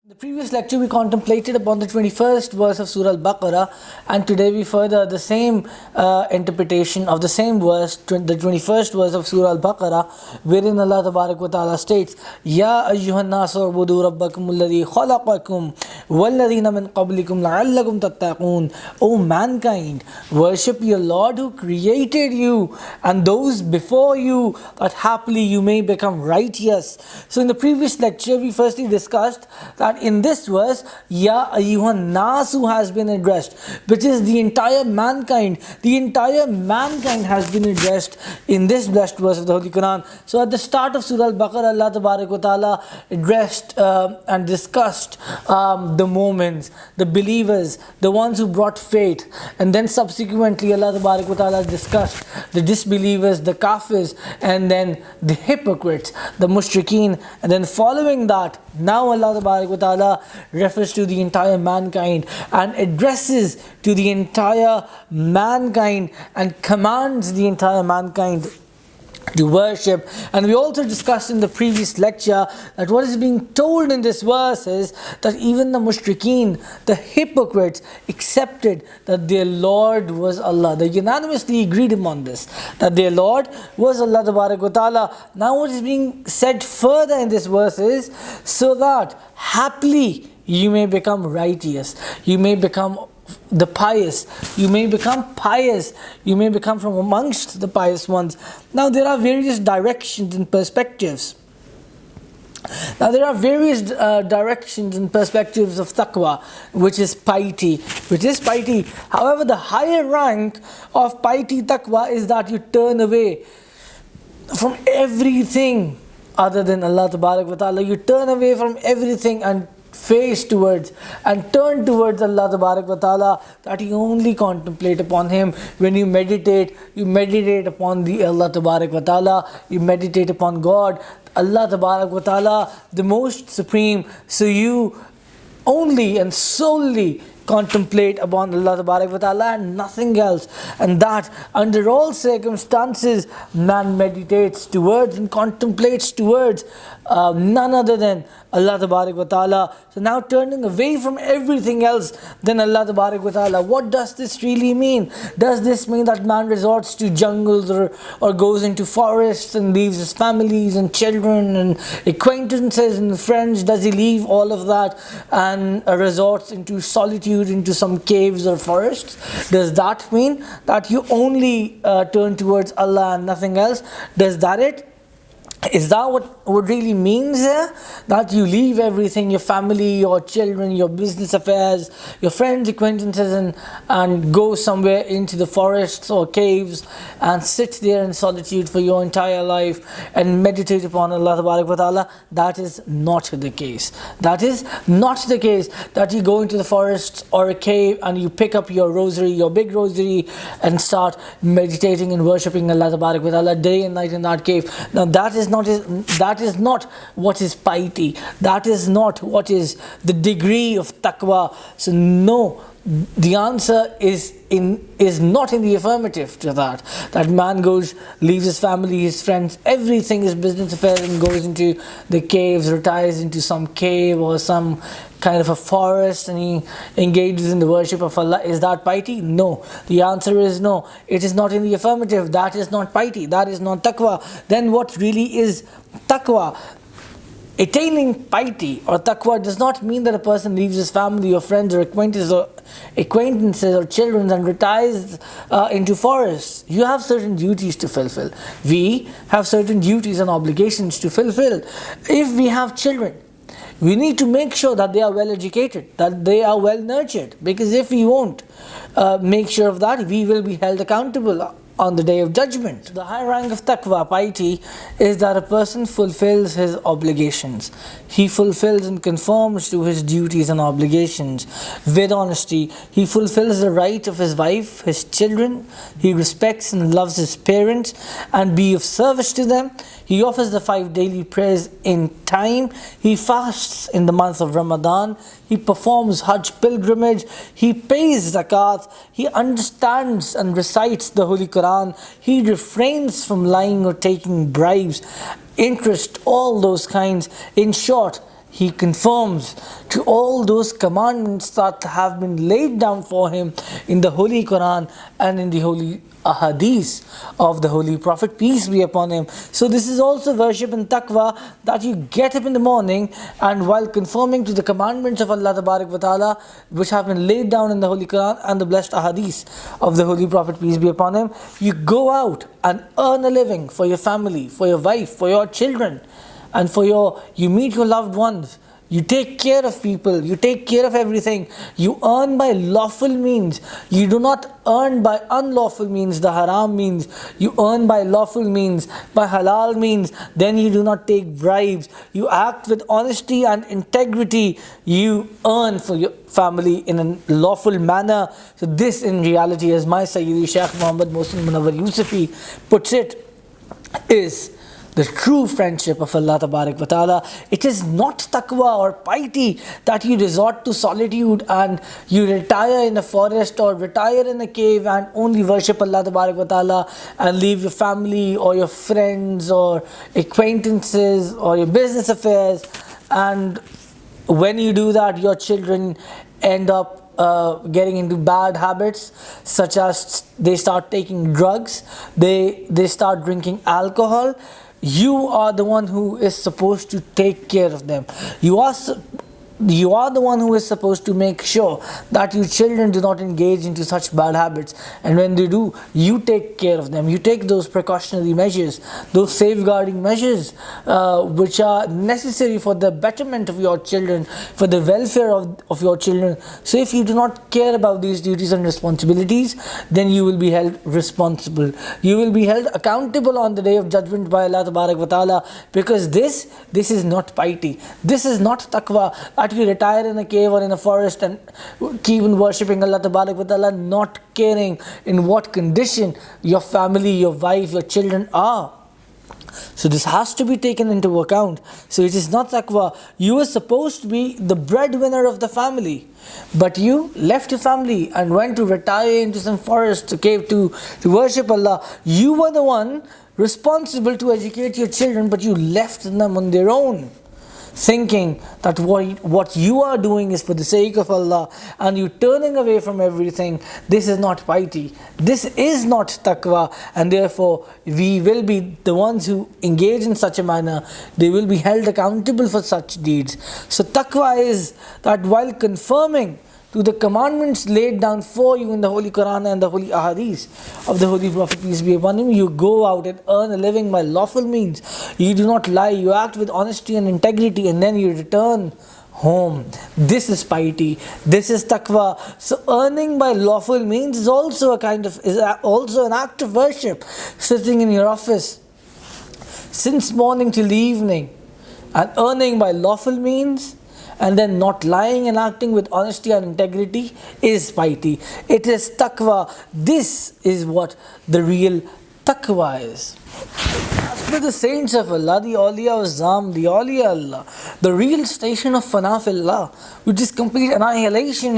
In the previous lecture, we contemplated upon the 21st verse of Surah Al Baqarah, and today we further the same interpretation of the same verse, the 21st verse of Surah Al Baqarah, wherein Allah Tabarak wa Ta'ala states, Ya ayyuhan nasu ubudu rabbakum alladhi khalaqakum walladhina min qablikum la'allakum tattaqoon. O mankind, worship your Lord who created you and those before you, that happily you may become righteous. So in the previous lecture, we firstly discussed that in this verse, Ya ayyuhan nasu has been addressed, which is the entire mankind. The entire mankind has been addressed in this blessed verse of the Holy Quran. So at the start of Surah Al Baqarah, Allah Tabarak wa Ta'ala addressed and discussed the moments, the believers, the ones who brought faith, and then subsequently Allah Tabarak wa Ta'ala discussed the disbelievers, the kafirs, and then the hypocrites, the munafiqeen, and then following that, now Allah Tabarak wa Ta'ala refers to the entire mankind and addresses to the entire mankind and commands the entire mankind to worship. And we also discussed in the previous lecture that what is being told in this verse is that even the munafiqeen, the hypocrites, accepted that their Lord was Allah. They unanimously agreed upon this, that their Lord was Allah Tabarak wa Ta'ala. Now what is being said further in this verse is, so that happily you may become righteous, you may become the pious, you may become pious, you may become from amongst the pious ones. Now there are various directions and perspectives. Directions and perspectives of taqwa, which is piety. However, the higher rank of piety taqwa is that you turn away from everything other than Allah Tabarak wa Ta'ala. You turn away from everything and face towards and turn towards Allah Tabarak wa Ta'ala, that you only contemplate upon Him. When you meditate upon the Allah Tabarak wa Ta'ala, you meditate upon God, Allah Tabarak wa Ta'ala, the most supreme. So you only and solely contemplate upon Allah Tabarak wa Ta'ala and nothing else, and that under all circumstances man meditates towards and contemplates towards none other than Allah Tabarak wa Ta'ala. So now turning away from everything else than Allah Tabarak wa Ta'ala. What does this really mean? Does this mean that man resorts to jungles or goes into forests and leaves his families and children and acquaintances and friends? Does he leave all of that and resorts into solitude, into some caves or forests? Does that mean that you only turn towards Allah and nothing else? Is that what really means here? That you leave everything, your family, your children, your business affairs, your friends, acquaintances, and go somewhere into the forests or caves and sit there in solitude for your entire life and meditate upon Allah Tabarak wa Ta'ala? That is not the case. That is not the case that you go into the forest or a cave and you pick up your rosary, your big rosary, and start meditating and worshipping Allah Tabarak wa Ta'ala day and night in that cave. Now that is not what is piety. That is not what is the degree of taqwa. So no, the answer is not in the affirmative to that. That man leaves his family, his friends, everything, his business affairs, and goes into the caves, retires into some cave or some kind of a forest, and he engages in the worship of Allah. Is that piety? No. The answer is no. It is not in the affirmative. That is not piety. That is not taqwa. Then what really is taqwa? Attaining piety or taqwa does not mean that a person leaves his family or friends or acquaintances or children and retires into forests. You have certain duties to fulfill. We have certain duties and obligations to fulfill. If we have children, we need to make sure that they are well educated, that they are well nurtured, because if we won't make sure of that, we will be held accountable on the day of judgment. The high rank of taqwa, piety, is that a person fulfills his obligations. He fulfills and conforms to his duties and obligations with honesty. He fulfills the right of his wife, his children. He respects and loves his parents and be of service to them. He offers the 5 daily prayers in time. He fasts in the month of Ramadan. He performs Hajj pilgrimage. He pays zakat. He understands and recites the Holy Quran. He refrains from lying or taking bribes, interest, all those kinds. In short, he conforms to all those commandments that have been laid down for him in the Holy Quran and in the Holy Ahadith of the Holy Prophet, peace be upon him. So this is also worship and taqwa, that you get up in the morning and while conforming to the commandments of Allah Tabarak wa Ta'ala, which have been laid down in the Holy Quran and the blessed Ahadith of the Holy Prophet, peace be upon him, you go out and earn a living for your family, for your wife, for your children, and you meet your loved ones. You take care of people, you take care of everything. You earn by lawful means. You do not earn by unlawful means, the haram means. You earn by lawful means, by halal means. Then you do not take bribes. You act with honesty and integrity. You earn for your family in a lawful manner. So this in reality, as my Sayyidi Shaykh Ahmad Mohsin Munawar Yousafi puts it, is the true friendship of Allah Tabarak wa Ta'ala. It is not taqwa or piety that you resort to solitude and you retire in a forest or retire in a cave and only worship Allah Tabarak wa Ta'ala and leave your family or your friends or acquaintances or your business affairs. And when you do that, your children end up getting into bad habits, such as they start taking drugs, they start drinking alcohol. You are the one who is supposed to take care of them. You are the one who is supposed to make sure that your children do not engage into such bad habits. And when they do, you take care of them. You take those precautionary measures, those safeguarding measures which are necessary for the betterment of your children, for the welfare of your children. So if you do not care about these duties and responsibilities, then you will be held responsible. You will be held accountable on the day of judgment by Allah Tabarak wa Ta'ala, because this is not piety. This is not taqwa. That you retire in a cave or in a forest and keep on worshipping Allah Tabarak wa Ta'ala, not caring in what condition your family, your wife, your children are. So this has to be taken into account. So it is not taqwa. You were supposed to be the breadwinner of the family, but you left your family and went to retire into some forest, a cave to worship Allah. You were the one responsible to educate your children, but you left them on their own, thinking that what you are doing is for the sake of Allah, and you turning away from everything. This is not piety. This is not taqwa, and therefore we will be the ones who engage in such a manner. They will be held accountable for such deeds. So taqwa is that while confirming to the commandments laid down for you in the Holy Quran and the Holy Ahadith of the Holy Prophet, peace be upon him, you go out and earn a living by lawful means. You do not lie, you act with honesty and integrity, and then you return home. This is piety. This is taqwa. So earning by lawful means is also an act of worship. Sitting in your office since morning till the evening and earning by lawful means, and then not lying and acting with honesty and integrity, is piety. It is taqwa. This is what the real taqwa is. As per the saints of Allah, the awliya Azam, the awliya Allah, the real station of fana fillah, which is complete annihilation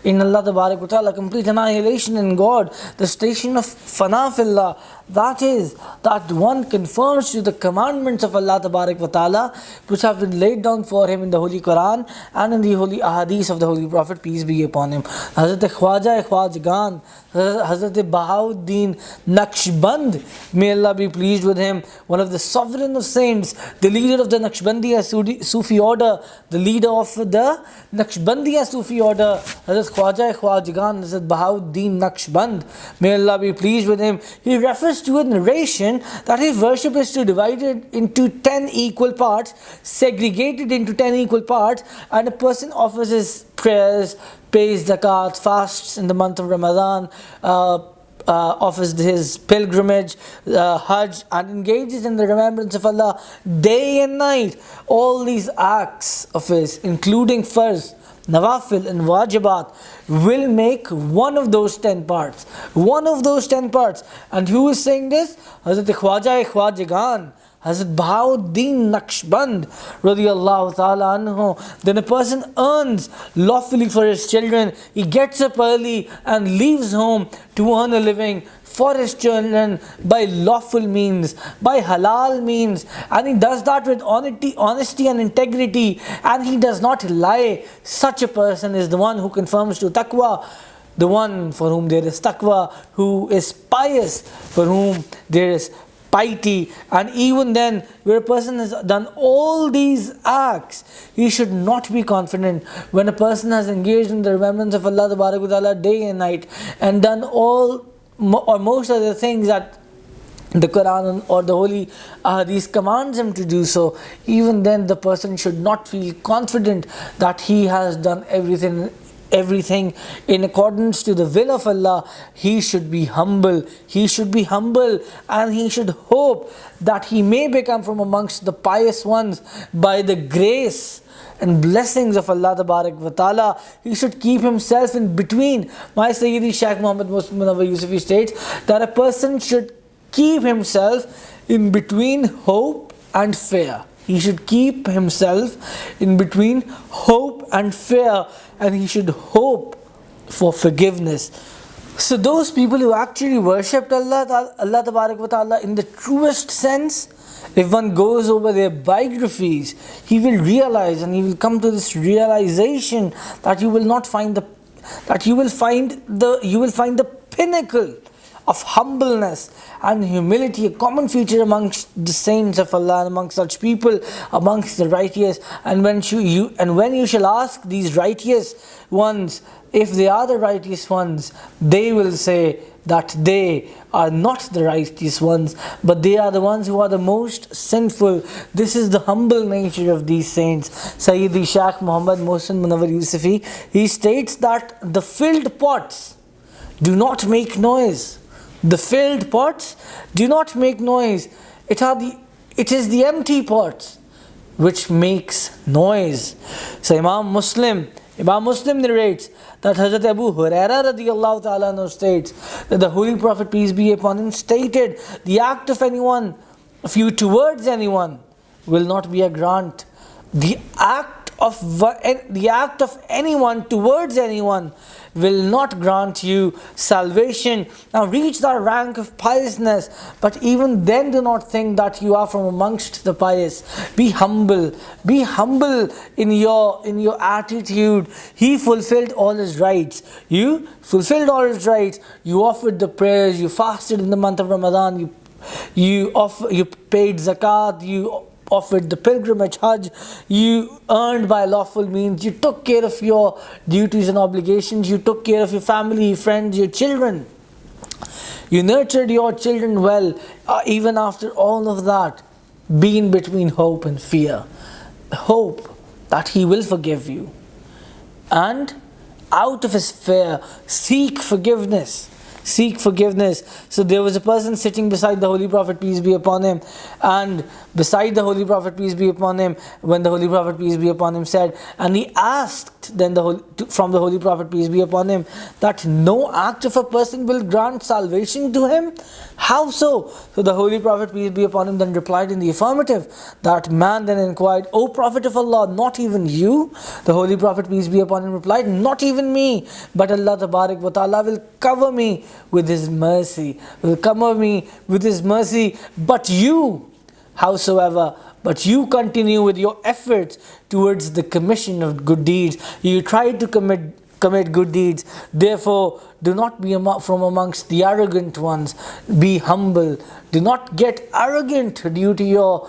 in Allah Tabarak wa Ta'ala, complete annihilation in God, the station of fana fillah, that is, that one conforms to the commandments of Allah Tabarak wa Ta'ala, which have been laid down for him in the Holy Quran and in the Holy Ahadith of the Holy Prophet, peace be upon him. Hazrat Khwaja Khwajagan, Hazrat Bahauddin Naqshband, may Allah be pleased with him, one of the sovereign of saints, the leader of the Naqshbandiya Sufi order, the leader of the Naqshbandiya Sufi order, Hazrat Khwaja Khwajagan, Hazrat Bahauddin Naqshband, may Allah be pleased with him. He refers to a narration that his worship is to divided into 10 equal parts, segregated into 10 equal parts, and a person offers his prayers, pays zakat, fasts in the month of Ramadan, offers his pilgrimage, Hajj, and engages in the remembrance of Allah day and night. All these acts of his, including farz, nawafil and wajibat, will make one of those 10 parts. One of those 10 parts. And who is saying this? Hazrat Khwaja Khwajagan, Hazrat Bahauddin Naqshband radiyallahu ta'ala anhu, then a person earns lawfully for his children. He gets up early and leaves home to earn a living for his children by lawful means, by halal means, and he does that with honesty and integrity, and he does not lie. Such a person is the one who conforms to taqwa, the one for whom there is taqwa, who is pious, for whom there is piety. And even then, where a person has done all these acts, he should not be confident. When a person has engaged in the remembrance of Allah Ta'ala day and night, and done all or most of the things that the Quran or the Holy Hadith commands him to do so, even then the person should not feel confident that he has done everything in accordance to the will of Allah. He should be humble. He should be humble, and he should hope that he may become from amongst the pious ones by the grace and blessings of Allah Ta'ala. He should keep himself in between. My Sayyidi Shaykh Ahmad Mohsin Yousafi states that a person should keep himself in between hope and fear. He should keep himself in between hope and fear, and he should hope for forgiveness. So those people who actually worshipped Allah Ta'ala in the truest sense, if one goes over their biographies, he will realize, and he will come to this realization, that you will find the pinnacle of humbleness and humility, a common feature amongst the saints of Allah and amongst such people, amongst the righteous. And when you shall ask these righteous ones if they are the righteous ones, they will say that they are not the righteous ones, but they are the ones who are the most sinful. This is the humble nature of these saints. Sayyidi Shaykh Ahmad Mohsin Mohsini, he states that the filled pots do not make noise. The filled pots do not make noise. It is the empty pots which makes noise. So Imam Muslim narrates that Hazrat Abu Hurairah radiyallahu ta'ala anhu states that the Holy Prophet, peace be upon him, stated, the act of you towards anyone will not be a grant. The act of anyone towards anyone will not grant you salvation. Now reach that rank of piousness, but even then do not think that you are from amongst the pious. Be humble in your attitude. He fulfilled all his rights. You fulfilled all his rights. You offered the prayers, you fasted in the month of Ramadan, you paid zakat, you offered the pilgrimage Hajj, you earned by lawful means, you took care of your duties and obligations, you took care of your family, friends, your children. You nurtured your children well. Even after all of that, be in between hope and fear. Hope that He will forgive you, and out of His fear, seek forgiveness. Seek forgiveness. So there was a person sitting beside the Holy Prophet, peace be upon him, and beside the Holy Prophet, peace be upon him, when the Holy Prophet, peace be upon him, said, and he asked then from the Holy Prophet, peace be upon him, that no act of a person will grant salvation to him? How so? So the Holy Prophet, peace be upon him, then replied in the affirmative. That man then inquired, O Prophet of Allah, not even you? The Holy Prophet, peace be upon him, replied, not even me, but Allah Ta'ala will cover me with His mercy, but you, howsoever, but you continue with your efforts towards the commission of good deeds. You try to commit good deeds. Therefore, do not be from amongst the arrogant ones. Be humble. Do not get arrogant due to your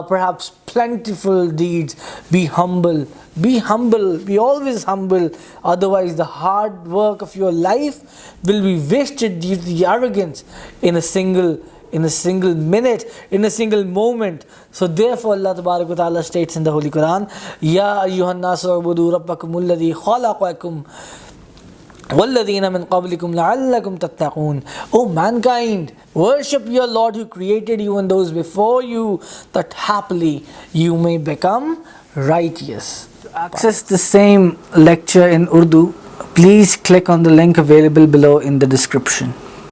perhaps plentiful deeds. Be humble. Be humble. Be always humble. Otherwise, the hard work of your life will be wasted due to the arrogance in a single minute, in a single moment. So therefore Allah Ta'ala states in the Holy Quran, Ya ayyuhan nasu ubudu rabbakum alladhi khalaqakum walladhina min qablikum la'allakum tattaqun. O mankind, worship your Lord who created you and those before you, that happily you may become righteous. To access the same lecture in Urdu, please click on the link available below in the description.